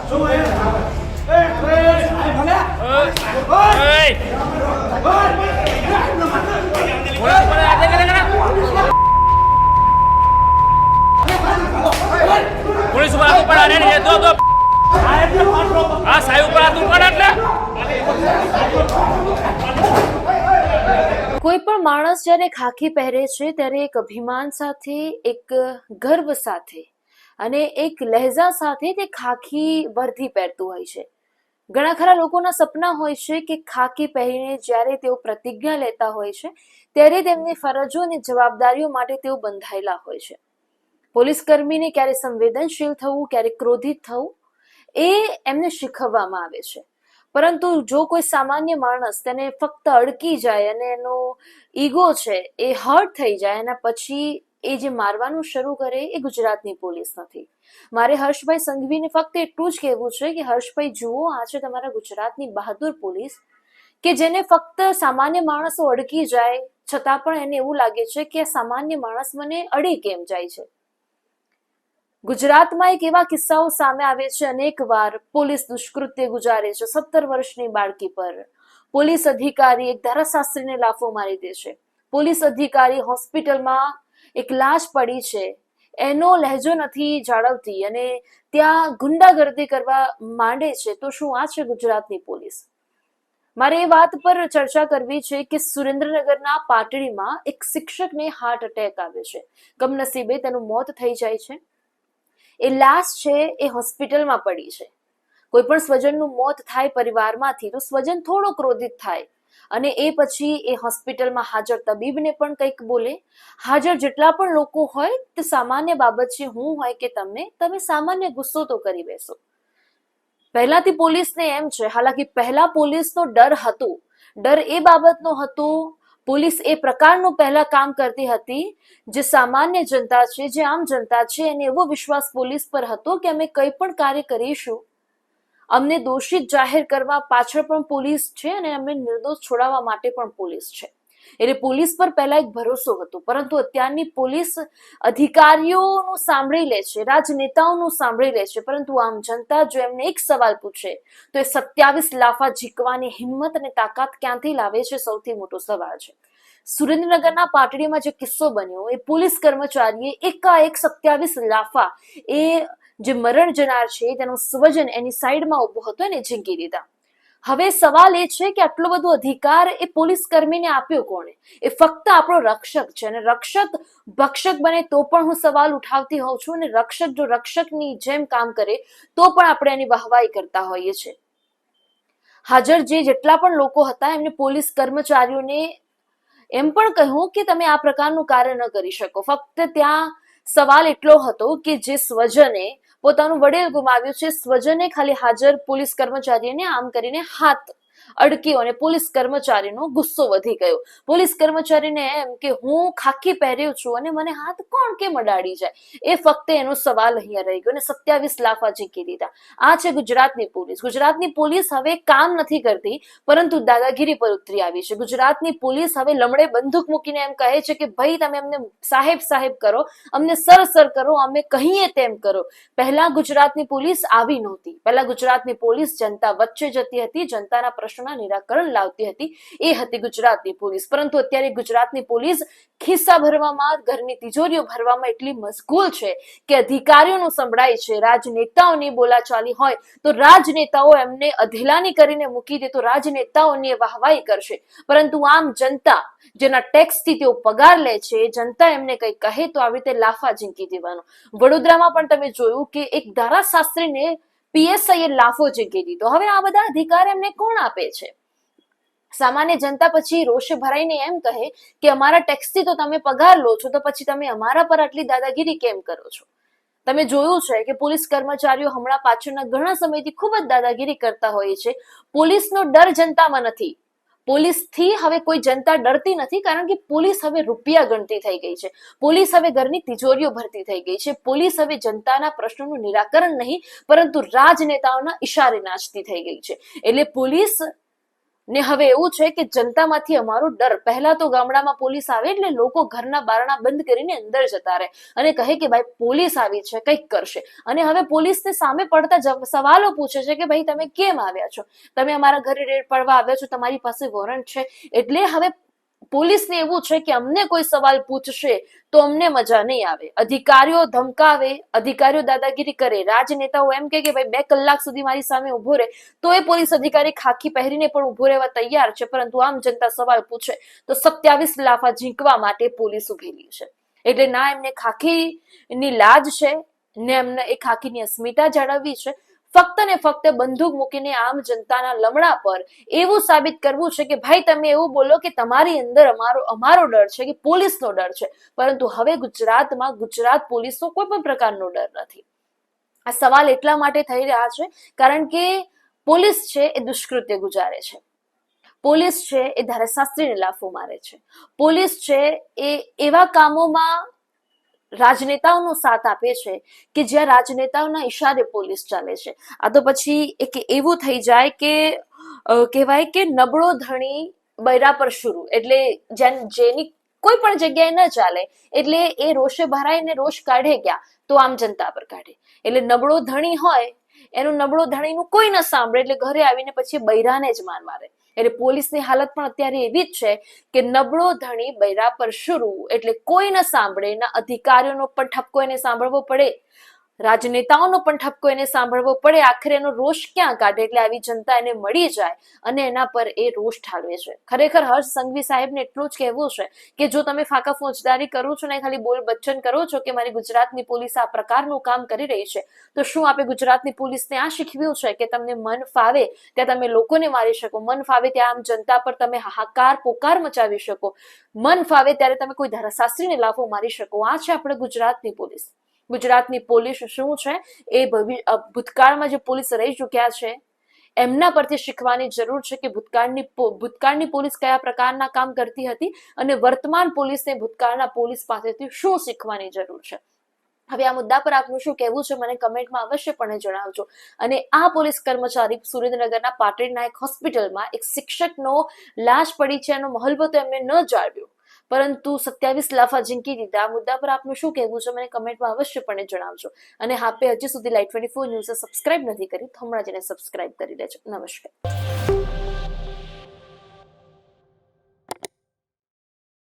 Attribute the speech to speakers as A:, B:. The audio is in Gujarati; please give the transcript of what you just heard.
A: પોલીસ ઉપર હાથ પડા ને તો આ સાહેબ ઉપર હાથ પડા એટલે
B: કોઈ પણ માણસ જ્યારે ખાખી પહેરે છે ત્યારે એક અભિમાન સાથે, એક ગર્વ સાથે અને એક લહેજા સાથે તે ખાખી વર્ધી પહેરતું હોય છે. ઘણા ખરા લોકોના સપના હોય છે કે ખાખી પહેરીને જ્યારે તેઓ પ્રતિજ્ઞા લેતા હોય છે ત્યારે તેમની ફરજો અને જવાબદારીઓ માટે તેઓ બંધાયેલા હોય છે. પોલીસ કર્મીને ક્યારે સંવેદનશીલ થવું, ક્યારે ક્રોધિત થવું એ એમને શીખવવામાં આવે છે. પરંતુ જો કોઈ સામાન્ય માણસ તેને ફક્ત અડકી જાય અને એનો ઈગો છે એ હર્ટ થઈ જાય અને પછી એ જે મારવાનું શરૂ કરે એ ગુજરાતની પોલીસ નથી. મારે હર્ષભાઈ સંઘવીને ફક્ત એટલું જ કહેવું છે કે હર્ષભાઈ જુઓ, આ છે તમારા ગુજરાતની બહાદુર પોલીસ કે જેને ફક્ત સામાન્ય માણસો અડકી જાય છતાં પણ એને એવું લાગે છે કે સામાન્ય માણસ મને અડી કેમ જાય છે. ગુજરાતમાં એક એવા કિસ્સાઓ સામે આવે છે, અનેક વાર પોલીસ દુષ્કૃત્ય ગુજારે છે. 17 વર્ષની બાળકી પર પોલીસ અધિકારી એક ધારાશાસ્ત્રીને લાફો મારી દે છે. પોલીસ અધિકારી હોસ્પિટલમાં એક લાશ પડી છે એનો લહેજો નથી જાળવતી અને ત્યાં ગુંડાગર્દી કરવા માંડે છે. તો શું આ છે ગુજરાતની પોલીસ? મારે એ વાત પર ચર્ચા કરવી છે કે સુરેન્દ્રનગરના પાટડીમાં એક શિક્ષકને હાર્ટ એટેક આવે છે. કમનસીબે તેનું મોત થઈ જાય છે. એ લાશ છે એ હોસ્પિટલમાં પડી છે. કોઈ પણ સ્વજનનું મોત થાય પરિવારમાંથી તો સ્વજન થોડો ક્રોધિત થાય અને એ પછી એ હોસ્પિટલમાં હાજર તબીબને પણ કંઈક બોલે. હાજર જેટલા પણ લોકો હોય તે સામાન્ય બાબત છે. હું હોય કે તમે સામાન્ય ગુસ્સો તો કરી બેસો. પહેલાથી પોલીસને એમ છે, હાલાકી પહેલા પોલીસનો ડર હતો. ડર એ બાબતનો હતો, પોલીસ એ પ્રકારનું પહેલા કામ કરતી હતી જે સામાન્ય જનતા છે, જે આમ જનતા છે એને એવો વિશ્વાસ પોલીસ પર હતો કે અમે કંઈ પણ કાર્ય કરીશું, અમને દોષિત જાહેર કરવા પાછળ પણ પોલીસ છે અને અમને નિર્દોષ છોડાવવા માટે પણ પોલીસ છે. એટલે પોલીસ પર પહેલા એક ભરોસો હતો. પરંતુ અત્યારની પોલીસ અધિકારીઓનું સાંભળી લે છે, રાજનેતાઓનું સાંભળી લે છે, પરંતુ આમ જનતા જો એમને એક સવાલ પૂછે તો એ 27 લાફા ઝીકવાની હિંમત અને તાકાત ક્યાંથી લાવે છે, સૌથી મોટો સવાલ છે. સુરેન્દ્રનગરના પાટડીમાં જે કિસ્સો બન્યો એ પોલીસ કર્મચારીએ એકાએક 27 લાફા એ જે મરણ જનાર છે તેનો સ્વજન એની સાઈડમાં ઉભો હતો એને ઝીંકી દીધા. હવે સવાલ એ છે કે આટલો બધો અધિકાર એ પોલીસ કર્મીને આપ્યો કોણે? એ ફક્ત આપણો રક્ષક છે અને રક્ષક ભક્ષક બને તો પણ હું સવાલ ઉઠાવતી હોઉં છું અને રક્ષક જો રક્ષકની જેમ કામ કરે તો પણ આપણે એની વાહવાહી કરતા હોઈએ છીએ. હાજર જેટલા પણ લોકો હતા એમને પોલીસ કર્મચારીઓને એમ પણ કહ્યું કે તમે આ પ્રકારનું કાર્ય ન કરી શકો. ફક્ત ત્યાં સવાલ એટલો હતો કે જે સ્વજને પોતાનું વડીલ ગુમાવ્યું છે, સ્વજને ખાલી હાજર પોલીસ કર્મચારીને આમ કરીને હાથ અડક્યો અને પોલીસ કર્મચારીનો ગુસ્સો વધી ગયો. પોલીસ કર્મચારીને એમ કે હું ખાખી પહેર્યો છું અને મને હાથ કોણ કેમ અડાડી જાય, એ ફક્ત એનો સવાલ અહીંયા રહી ગયો અને 27 લાફા ઝીકી દીધા. આ છે ગુજરાતની પોલીસ. ગુજરાતની પોલીસ હવે કામ નથી કરતી પરંતુ દાદાગીરી પર ઉતરી આવી છે. ગુજરાતની પોલીસ હવે લમડે બંદૂક મૂકીને એમ કહે છે કે ભાઈ તમે અમને સાહેબ સાહેબ કરો, અમને સર કરો, અમે કહીએ તેમ કરો. પહેલા ગુજરાતની પોલીસ આવી નહોતી. પહેલા ગુજરાતની પોલીસ જનતા વચ્ચે જતી હતી, જનતાના પ્રશ્નોના નિરાકરણ લાવતી હતી. એ હતી ગુજરાતની પોલીસ. પરંતુ અત્યારે ગુજરાતની પોલીસ ખિસ્સા ભરવામાં, ઘરની તિજોરીઓ ભરવામાં એટલી મશગુલ છે કે અધિકારીઓનું સંભળાય છે, રાજનેતાઓની બોલાચાલી હોય તો રાજનેતાઓ એમને અધેલાની કરીને મૂકી દે તો રાજનેતાઓની વાહવાહી કરશે. પરંતુ આમ જનતા જેના ટેક્સથી તેઓ પગાર લે છે, જનતા એમને કંઈ કહે તો આવી રીતે લાફા ઝીંકી દેવાનો. વડોદરામાં પણ તમે જોયું કે એક ધારાશાસ્ત્રીને પીએસઆઈએ લાફો ઝીંકી દીધો. હવે આ બધા અધિકાર એમને કોણ આપે છે? સામાન્ય જનતા પછી રોષે ભરાઈને એમ કહે કે અમારા ટેક્સથી તો તમે પગાર લો છો તો પછી તમે અમારા પર આટલી દાદાગીરી કેમ કરો છો? તમે જોયું છે કે પોલીસ કર્મચારીઓ હમણાં પાછળના ઘણા સમયથી ખૂબ જ દાદાગીરી કરતા હોય છે. પોલીસનો ડર જનતામાં નથી. પોલીસથી હવે કોઈ જનતા ડરતી નથી કારણ કે પોલીસ હવે રૂપિયા ગણતી થઈ ગઈ છે. પોલીસ હવે ઘરની તિજોરીઓ ભરતી થઈ ગઈ છે. પોલીસ હવે જનતાના પ્રશ્નોનું નિરાકરણ નહીં પરંતુ રાજનેતાઓના ઈશારે નાચતી થઈ ગઈ છે. એટલે પોલીસ ને હવે એવું છે કે જનતામાંથી અમારો ડર, પહેલા તો ગામડામાં પોલીસ આવે એટલે લોકો ઘરના બારણા બંધ કરીને અંદર જતા રહે અને કહે કે ભાઈ પોલીસ આવી છે, કંઈક કરશે. અને હવે પોલીસને સામે પડતા સવાલો પૂછે છે કે ભાઈ તમે કેમ આવ્યા છો, તમે અમારા ઘરે રેડ પાડવા આવ્યા છો, તમારી પાસે વોરંટ છે. એટલે હવે પોલીસને એવું છે કે અમને કોઈ સવાલ પૂછશે તો અમને મજા નહીં આવે. અધિકારીઓ ધમકાવે, અધિકારીઓ દાદાગીરી કરે, રાજનેતાઓ એમ કે ભાઈ 2 કલાક સુધી મારી સામે ઉભો રહે, તો એ પોલીસ અધિકારી ખાખી પહેરીને પણ ઉભો રહેવા તૈયાર છે. પરંતુ આમ જનતા સવાલ પૂછે તો 27 લાફા ઝીંકવા માટે પોલીસ ઉભેલી છે. એટલે ના એમને ખાખીની લાજ છે ને એમને એ ખાખીની અસ્મિતા જાળવવી છે. ફક્ત ને ફક્ત બંદૂક મૂકીને આમ જનતાના લમડા પર એવું સાબિત કરવું છે કે ભાઈ તમે એવું બોલો કે તમારી અંદર અમારો ડર છે, કે પોલીસનો ડર છે. પરંતુ હવે ગુજરાતમાં ગુજરાત પોલીસનો કોઈ પણ પ્રકારનો ડર નથી. આ સવાલ એટલા માટે થઈ રહ્યા છે કારણ કે પોલીસ છે એ દુષ્કૃત્ય ગુજારે છે, પોલીસ છે એ ધારાશાસ્ત્રીને લાફો મારે છે, પોલીસ છે એ એવા કામોમાં રાજનેતાઓનો સાથ આપે છે કે જ્યાં રાજનેતાઓના ઈશારે પોલીસ ચાલે છે. આ તો પછી એક એવું થઈ જાય કે કહેવાય કે નબળો ધણી બૈરા પર શરૂ, એટલે જેની કોઈ પણ જગ્યાએ ન ચાલે એટલે એ રોષે ભરાઈને રોષ કાઢે ક્યાં, તો આમ જનતા પર કાઢે. એટલે નબળો ધણી હોય એનું નબળો ધણીનું કોઈ ન સાંભળે એટલે ઘરે આવીને પછી બૈરાને જ માર મારે. એટલે પોલીસની હાલત પણ અત્યારે એવી જ છે કે નબળો ધણી બૈરા પર શરૂ, એટલે કોઈ ન સાંભળે. એના અધિકારીઓનો પણ ઠપકો એને સાંભળવો પડે, રાજનેતાઓનો પણ ઠપકો એને સાંભળવો પડે. આખરે એનો રોષ ક્યાં કાઢે, એટલે આવી જનતા એને મળી જાય અને એના પર એ રોષ ઠાલવે છે. ખરેખર હર્ષ સંઘવી સાહેબને એટલું જ કહેવું છે કે જો તમે ફાકા ફોજદારી કરો છો ને ખાલી બોલ બચ્ચન કરો છો કે મારી ગુજરાતની પોલીસ આ પ્રકારનું કામ કરી રહી છે, તો શું આપે ગુજરાતની પોલીસને આ શીખવ્યું છે કે તમને મન ફાવે ત્યાં તમે લોકોને મારી શકો, મન ફાવે ત્યાં આમ જનતા પર તમે હાહાકાર પોકાર મચાવી શકો, મન ફાવે ત્યારે તમે કોઈ ધારાશાસ્ત્રીને લાફો મારી શકો? આ છે આપણે ગુજરાતની પોલીસ. ગુજરાતની પોલીસ શું છે એ ભૂતકાળમાં જે પોલીસ રહી ચુક્યા છે એમના પરથી શીખવાની જરૂર છે કે ભૂતકાળની પોલીસ કયા પ્રકારના કામ કરતી હતી અને વર્તમાન પોલીસને ભૂતકાળના પોલીસ પાસેથી શું શીખવાની જરૂર છે. હવે આ મુદ્દા પર આપનું શું કહેવું છે મને કમેન્ટમાં અવશ્યપણે જણાવજો. અને આ પોલીસ કર્મચારી સુરેન્દ્રનગરના પાટણ નાયક હોસ્પિટલમાં એક શિક્ષકનો લાશ પડી છે, એનો મહલ્વો તો એમને ન જાળવ્યો પરંતુ 27 લાફા ઝીંકી દીધા. આ મુદ્દા પર આપનું શું કહેવું છે મને કમેન્ટમાં અવશ્યપણે જણાવજો. અને હા, હજી સુધી લાઈવ 24 ન્યૂઝ સબસ્ક્રાઇબ નથી કરી તો હમણાં જ એને સબસ્ક્રાઇબ કરી લેજો. નમસ્કાર.